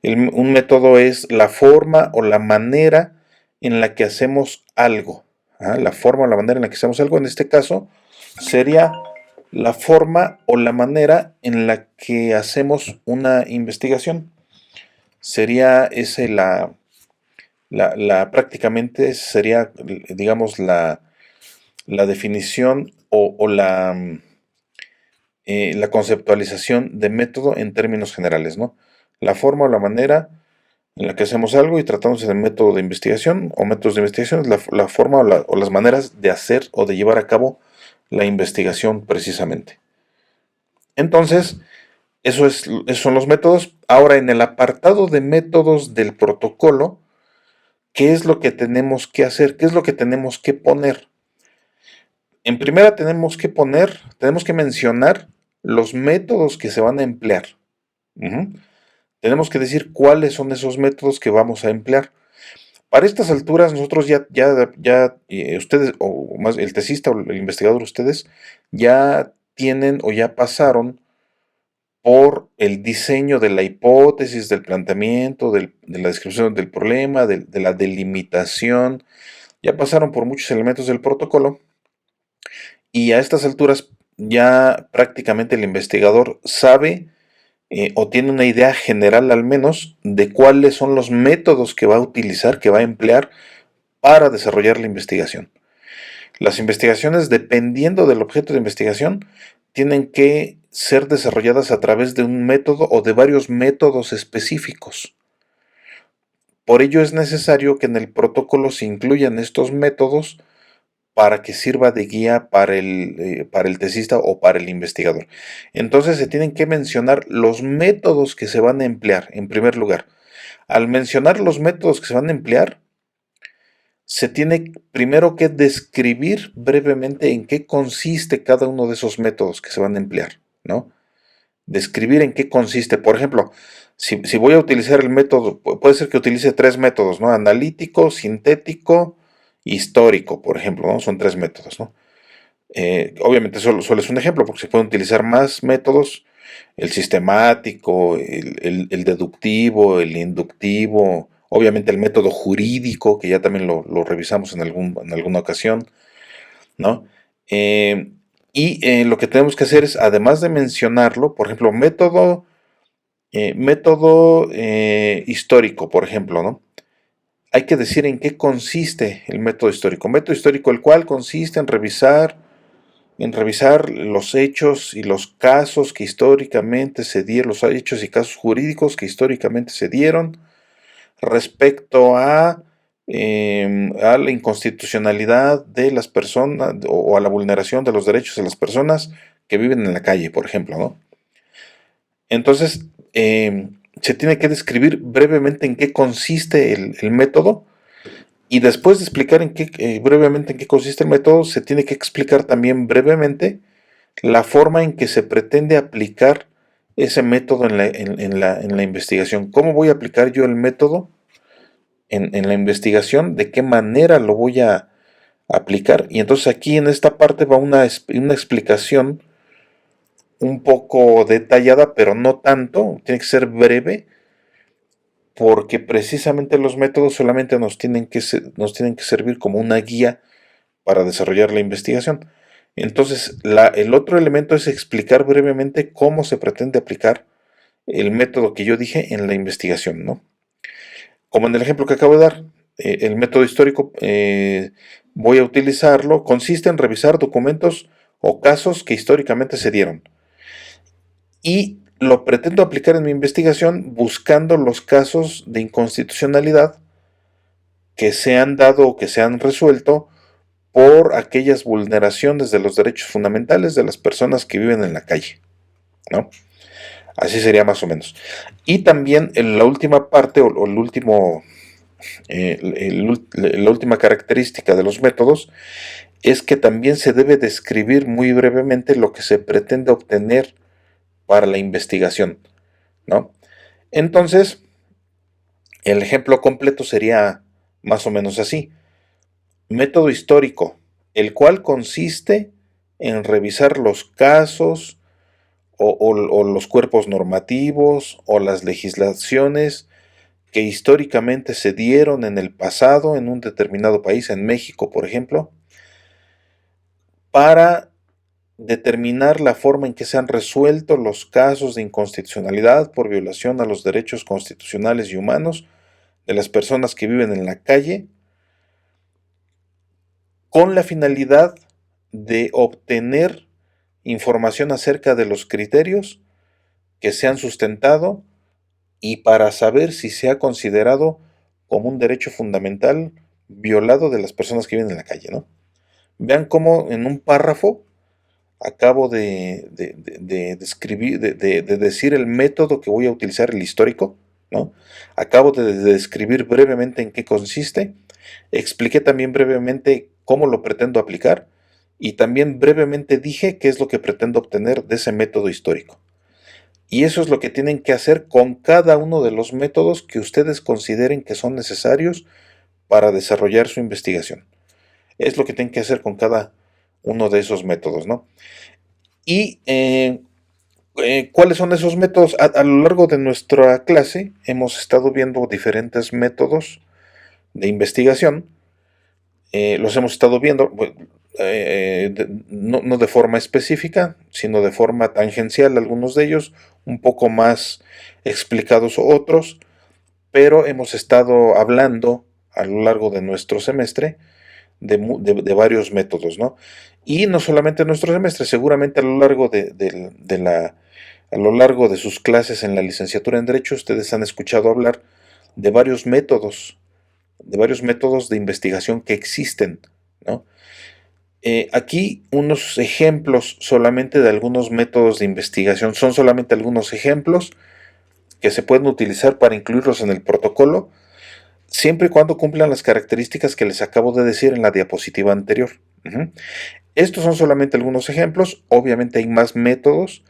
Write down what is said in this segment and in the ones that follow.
Un método es la forma o la manera en la que hacemos algo. La forma o la manera en la que hacemos algo, en este caso, sería la forma o la manera en la que hacemos una investigación. Sería ese prácticamente sería, digamos, la definición la conceptualización de método en términos generales, ¿no? La forma o la manera en la que hacemos algo, y tratándose de método de investigación o métodos de investigación, es la forma o las maneras de hacer o de llevar a cabo la investigación precisamente. Entonces, esos son los métodos. Ahora, en el apartado de métodos del protocolo, ¿qué es lo que tenemos que hacer? ¿Qué es lo que tenemos que poner? En primera tenemos que mencionar los métodos que se van a emplear. Ujú. Tenemos que decir cuáles son esos métodos que vamos a emplear. Para estas alturas, nosotros ustedes, o más el tesista o el investigador, ustedes ya tienen o ya pasaron por el diseño de la hipótesis, del planteamiento, de la descripción del problema, de la delimitación, ya pasaron por muchos elementos del protocolo, y a estas alturas ya prácticamente el investigador sabe o tiene una idea general al menos de cuáles son los métodos que va a utilizar, que va a emplear para desarrollar la investigación. Las investigaciones, dependiendo del objeto de investigación, tienen que ser desarrolladas a través de un método o de varios métodos específicos. Por ello es necesario que en el protocolo se incluyan estos métodos para que sirva de guía para el tesista o para el investigador. Entonces se tienen que mencionar los métodos que se van a emplear, en primer lugar. Al mencionar los métodos que se van a emplear, se tiene primero que describir brevemente en qué consiste cada uno de esos métodos que se van a emplear, ¿no? Describir en qué consiste. Por ejemplo, si voy a utilizar el método, puede ser que utilice tres métodos, ¿no? Analítico, sintético, histórico, por ejemplo, ¿no? Son tres métodos, ¿no? Obviamente solo es un ejemplo, porque se pueden utilizar más métodos: el sistemático, el deductivo, el inductivo, obviamente el método jurídico, que ya también lo revisamos en alguna ocasión, ¿no? Lo que tenemos que hacer es, además de mencionarlo, por ejemplo, método histórico, por ejemplo, ¿no? Hay que decir en qué consiste el método histórico. Método histórico, el cual consiste en revisar los hechos y los casos que históricamente se dieron, los hechos y casos jurídicos que históricamente se dieron respecto a la inconstitucionalidad de las personas o a la vulneración de los derechos de las personas que viven en la calle, por ejemplo, ¿no? Entonces, se tiene que describir brevemente en qué consiste el método, y después de explicar brevemente en qué consiste el método, se tiene que explicar también brevemente la forma en que se pretende aplicar ese método en la investigación. ¿Cómo voy a aplicar yo el método en la investigación? ¿De qué manera lo voy a aplicar? Y entonces aquí en esta parte va una explicación un poco detallada, pero no tanto, tiene que ser breve, porque precisamente los métodos solamente nos tienen que servir como una guía para desarrollar la investigación. Entonces, el otro elemento es explicar brevemente cómo se pretende aplicar el método que yo dije en la investigación, ¿no? Como en el ejemplo que acabo de dar, el método histórico, voy a utilizarlo, consiste en revisar documentos o casos que históricamente se dieron. Y lo pretendo aplicar en mi investigación buscando los casos de inconstitucionalidad que se han dado o que se han resuelto por aquellas vulneraciones de los derechos fundamentales de las personas que viven en la calle, ¿no? Así sería más o menos. Y también en la última parte o el último, la última característica de los métodos es que también se debe describir muy brevemente lo que se pretende obtener para la investigación, ¿no? Entonces, el ejemplo completo sería más o menos así. Método histórico, el cual consiste en revisar los casos o los cuerpos normativos o las legislaciones que históricamente se dieron en el pasado en un determinado país, en México, por ejemplo, para determinar la forma en que se han resuelto los casos de inconstitucionalidad por violación a los derechos constitucionales y humanos de las personas que viven en la calle, con la finalidad de obtener información acerca de los criterios que se han sustentado y para saber si se ha considerado como un derecho fundamental violado de las personas que viven en la calle, ¿no? Vean cómo en un párrafo acabo de describir, de decir el método que voy a utilizar, el histórico, ¿no? Acabo de describir brevemente en qué consiste, expliqué también brevemente cómo lo pretendo aplicar y también brevemente dije qué es lo que pretendo obtener de ese método histórico. Y eso es lo que tienen que hacer con cada uno de los métodos que ustedes consideren que son necesarios para desarrollar su investigación. Es lo que tienen que hacer con cada uno de esos métodos, ¿no? Y ¿cuáles son esos métodos? A lo largo de nuestra clase hemos estado viendo diferentes métodos de investigación. Los hemos estado viendo, no de forma específica, sino de forma tangencial, algunos de ellos, un poco más explicados otros, pero hemos estado hablando a lo largo de nuestro semestre de varios métodos, ¿no? Y no solamente en nuestro semestre, seguramente a lo largo a lo largo de sus clases en la licenciatura en Derecho, ustedes han escuchado hablar de varios métodos, de investigación que existen, ¿no? Aquí unos ejemplos solamente de algunos métodos de investigación, son solamente algunos ejemplos que se pueden utilizar para incluirlos en el protocolo, siempre y cuando cumplan las características que les acabo de decir en la diapositiva anterior. Estos son solamente algunos ejemplos, obviamente hay más métodos.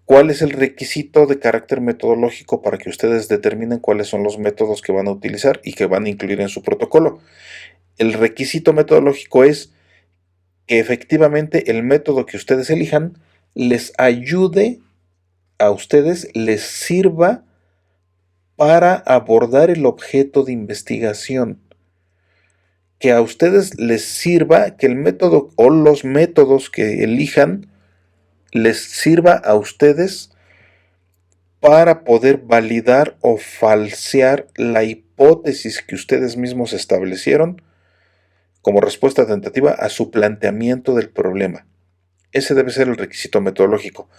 ¿Cuál es el requisito de carácter metodológico para que ustedes determinen cuáles son los métodos que van a utilizar y que van a incluir en su protocolo? El requisito metodológico es que efectivamente el método que ustedes elijan les ayude a ustedes, les sirva para abordar el objeto de investigación. Que a ustedes les sirva, que el método o los métodos que elijan les sirva a ustedes para poder validar o falsear la hipótesis que ustedes mismos establecieron como respuesta tentativa a su planteamiento del problema. Ese debe ser el requisito metodológico.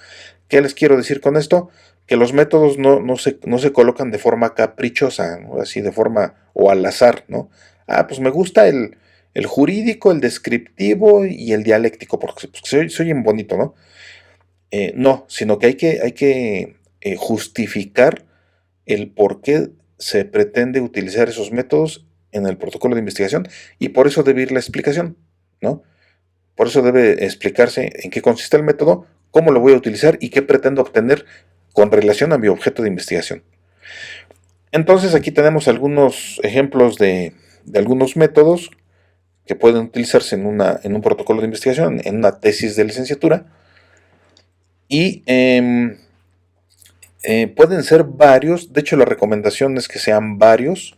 ¿Qué les quiero decir con esto? Que los métodos no se colocan de forma caprichosa, ¿no? Así de forma o al azar, ¿no? Ah, pues me gusta el jurídico, el descriptivo y el dialéctico, porque se oyen bonito, ¿no? No, sino que hay que justificar el por qué se pretende utilizar esos métodos en el protocolo de investigación y por eso debe ir la explicación, ¿no? Por eso debe explicarse en qué consiste el método, cómo lo voy a utilizar y qué pretendo obtener con relación a mi objeto de investigación. Entonces aquí tenemos algunos ejemplos de algunos métodos que pueden utilizarse en un protocolo de investigación, en una tesis de licenciatura. Y pueden ser varios, de hecho la recomendación es que sean varios.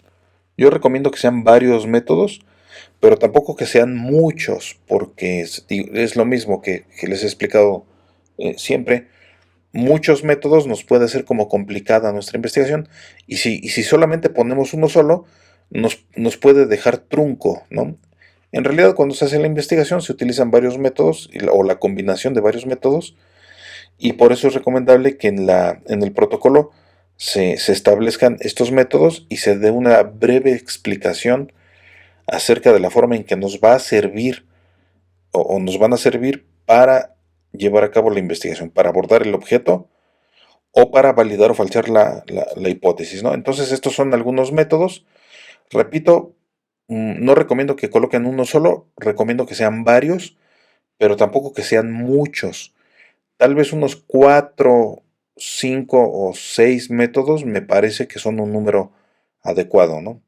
Yo recomiendo que sean varios métodos, pero tampoco que sean muchos, porque es lo mismo que les he explicado siempre. Muchos métodos nos puede hacer como complicada nuestra investigación, y si solamente ponemos uno solo, nos puede dejar trunco, ¿no? En realidad, cuando se hace la investigación, se utilizan varios métodos o la combinación de varios métodos, y por eso es recomendable que en el protocolo se establezcan estos métodos y se dé una breve explicación acerca de la forma en que nos va a servir o nos van a servir para llevar a cabo la investigación, para abordar el objeto o para validar o falsear la hipótesis, ¿no? Entonces estos son algunos métodos. Repito, no recomiendo que coloquen uno solo, recomiendo que sean varios, pero tampoco que sean muchos. Tal vez unos 4, 5 o 6 métodos me parece que son un número adecuado, ¿no?